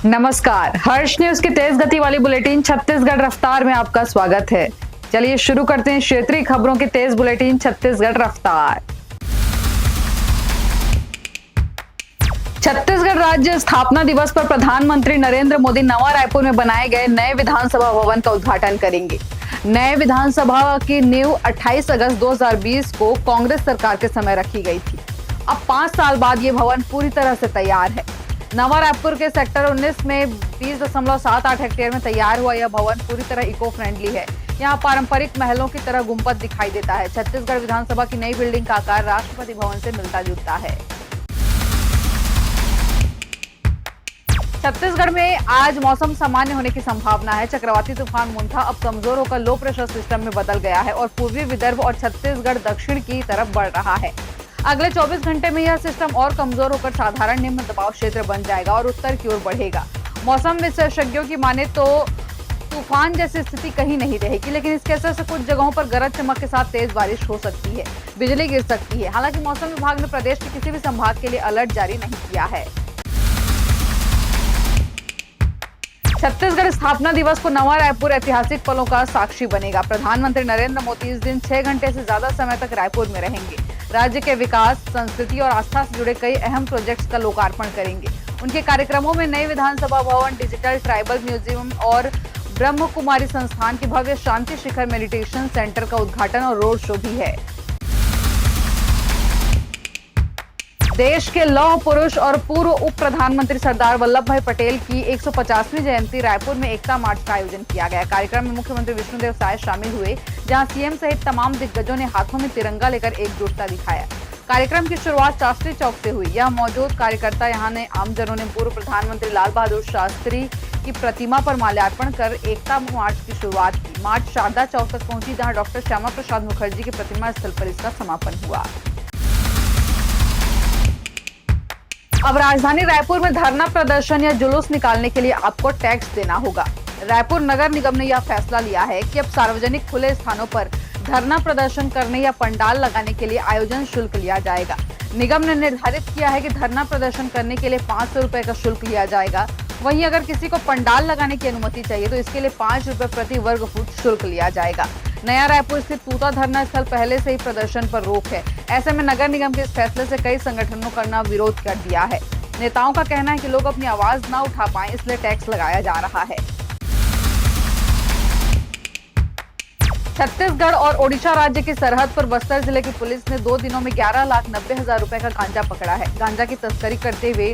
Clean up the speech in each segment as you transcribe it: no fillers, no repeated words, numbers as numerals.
नमस्कार, हर्ष न्यूज की तेज गति वाली बुलेटिन छत्तीसगढ़ रफ्तार में आपका स्वागत है। चलिए शुरू करते हैं क्षेत्रीय खबरों की तेज बुलेटिन छत्तीसगढ़ रफ्तार। छत्तीसगढ़ राज्य स्थापना दिवस पर प्रधानमंत्री नरेंद्र मोदी नवा रायपुर में बनाए गए नए विधानसभा भवन का उद्घाटन करेंगे। नए विधानसभा की नींव 28 अगस्त 2020 को कांग्रेस सरकार के समय रखी गई थी। अब 5 साल बाद ये भवन पूरी तरह से तैयार है। नवा रायपुर के सेक्टर 19 में 20.78 हेक्टेयर में तैयार हुआ यह भवन पूरी तरह इको फ्रेंडली है। यहाँ पारंपरिक महलों की तरह गुंबद दिखाई देता है। छत्तीसगढ़ विधानसभा की नई बिल्डिंग का आकार राष्ट्रपति भवन से मिलता जुलता है। छत्तीसगढ़ में आज मौसम सामान्य होने की संभावना है। चक्रवाती तूफान मुंथा अब कमजोर होकर लो प्रेशर सिस्टम में बदल गया है और पूर्वी विदर्भ और छत्तीसगढ़ दक्षिण की तरफ बढ़ रहा है। अगले 24 घंटे में यह सिस्टम और कमजोर होकर साधारण निम्न दबाव क्षेत्र बन जाएगा और उत्तर की ओर बढ़ेगा। मौसम विशेषज्ञों की माने तो तूफान जैसी स्थिति कहीं नहीं रहेगी, लेकिन इसके असर से कुछ जगहों पर गरज चमक के साथ तेज बारिश हो सकती है, बिजली गिर सकती है। हालांकि मौसम विभाग ने प्रदेश के किसी भी संभाग के लिए अलर्ट जारी नहीं किया है। छत्तीसगढ़ स्थापना दिवस को नवा रायपुर ऐतिहासिक पलों का साक्षी बनेगा। प्रधानमंत्री नरेंद्र मोदी इस दिन 6 घंटे से ज्यादा समय तक रायपुर में रहेंगे। राज्य के विकास, संस्कृति और आस्था से जुड़े कई अहम प्रोजेक्ट्स का लोकार्पण करेंगे। उनके कार्यक्रमों में नई विधानसभा भवन, डिजिटल ट्राइबल म्यूजियम और ब्रह्म कुमारी संस्थान की भव्य शांति शिखर मेडिटेशन सेंटर का उद्घाटन और रोड शो भी है। देश के लौह पुरुष और पूर्व उप प्रधानमंत्री सरदार वल्लभ भाई पटेल की 150वीं जयंती रायपुर में एकता मार्च का आयोजन किया गया। कार्यक्रम में मुख्यमंत्री विष्णुदेव साय शामिल हुए, जहां सीएम सहित तमाम दिग्गजों ने हाथों में तिरंगा लेकर एकजुटता दिखाया। कार्यक्रम की शुरुआत शास्त्री चौक से हुई। यह मौजूद कार्यकर्ता यहां ने आमजनों ने पूर्व प्रधानमंत्री लाल बहादुर शास्त्री की प्रतिमा पर माल्यार्पण कर एकता मार्च की शुरुआत की। मार्च शारदा चौक तक पहुंची, जहाँ डॉक्टर श्यामा प्रसाद मुखर्जी की प्रतिमा स्थल पर इसका समापन हुआ। अब राजधानी रायपुर में धरना प्रदर्शन या जुलूस निकालने के लिए आपको टैक्स देना होगा। रायपुर नगर निगम ने यह फैसला लिया है कि अब सार्वजनिक खुले स्थानों पर धरना प्रदर्शन करने या पंडाल लगाने के लिए आयोजन शुल्क लिया जाएगा। निगम ने निर्धारित किया है कि धरना प्रदर्शन करने के लिए 500 रुपए का शुल्क लिया जाएगा। वहीं अगर किसी को पंडाल लगाने की अनुमति चाहिए तो इसके लिए 5 रुपए प्रति वर्ग फुट शुल्क लिया जाएगा। नया रायपुर स्थित तूता धरना स्थल पहले से ही प्रदर्शन पर रोक है। ऐसे में नगर निगम के इस फैसले से कई संगठनों का विरोध कर दिया है। नेताओं का कहना है कि लोग अपनी आवाज न उठा पाएं, इसलिए टैक्स लगाया जा रहा है। छत्तीसगढ़ और ओडिशा राज्य की सरहद पर बस्तर जिले की पुलिस ने 2 दिनों में 11,90,000 रुपए का गांजा पकड़ा है। गांजा की तस्करी करते हुए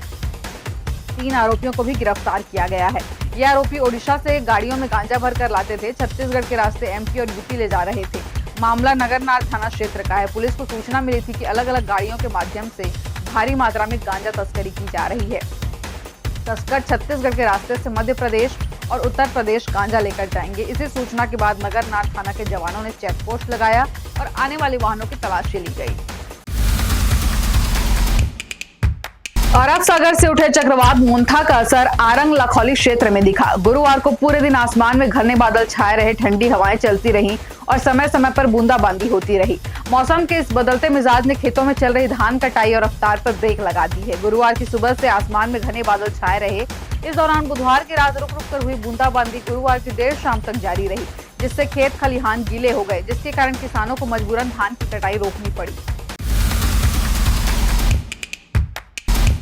3 आरोपियों को भी गिरफ्तार किया गया है। ये आरोपी ओडिशा से गाड़ियों में गांजा भरकर लाते थे, छत्तीसगढ़ के रास्ते एमपी और यूपी ले जा रहे थे। मामला नगरनार थाना क्षेत्र का है। पुलिस को सूचना मिली थी कि अलग अलग गाड़ियों के माध्यम से भारी मात्रा में गांजा तस्करी की जा रही है। तस्कर छत्तीसगढ़ के रास्ते से मध्य प्रदेश और उत्तर प्रदेश गांजा लेकर जाएंगे। इसी सूचना के बाद नगरनार थाना के जवानों ने चेक पोस्ट लगाया और आने वाले वाहनों की तलाशी ली गई। अरब सागर से उठे चक्रवात मुंथा का असर आरंग लखौली क्षेत्र में दिखा। गुरुवार को पूरे दिन आसमान में घने बादल छाए रहे, ठंडी हवाएं चलती रहीं और समय समय पर बूंदाबांदी होती रही। मौसम के इस बदलते मिजाज ने खेतों में चल रही धान कटाई और रफ्तार पर ब्रेक लगा दी है। गुरुवार की सुबह से आसमान में घने बादल छाए रहे। इस दौरान बुधवार की रात रुक रुक कर हुई बूंदाबांदी गुरुवार की देर शाम तक जारी रही, जिससे खेत खलिहान गीले हो गए, जिसके कारण किसानों को मजबूरन धान की कटाई रोकनी पड़ी।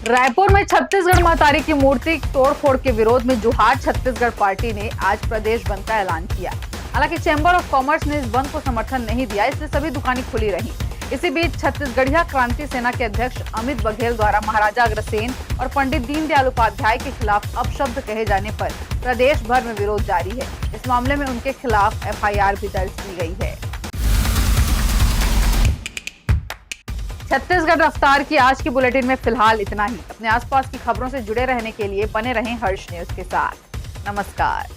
रायपुर में छत्तीसगढ़ महतारी की मूर्ति तोड़फोड़ के विरोध में जोहार छत्तीसगढ़ पार्टी ने आज प्रदेश बंद का ऐलान किया। हालांकि चैंबर ऑफ कॉमर्स ने इस बंद को समर्थन नहीं दिया, इसलिए सभी दुकानें खुली रहीं। इसी बीच छत्तीसगढ़िया क्रांति सेना के अध्यक्ष अमित बघेल द्वारा महाराजा अग्रसेन और पंडित दीनदयाल उपाध्याय के खिलाफ अपशब्द कहे जाने पर प्रदेश भर में विरोध जारी है। इस मामले में उनके खिलाफ एफआईआर भी दर्ज की गई है। छत्तीसगढ़ रफ्तार की आज की बुलेटिन में फिलहाल इतना ही। अपने आसपास की खबरों से जुड़े रहने के लिए बने रहें हर्ष न्यूज के साथ। नमस्कार।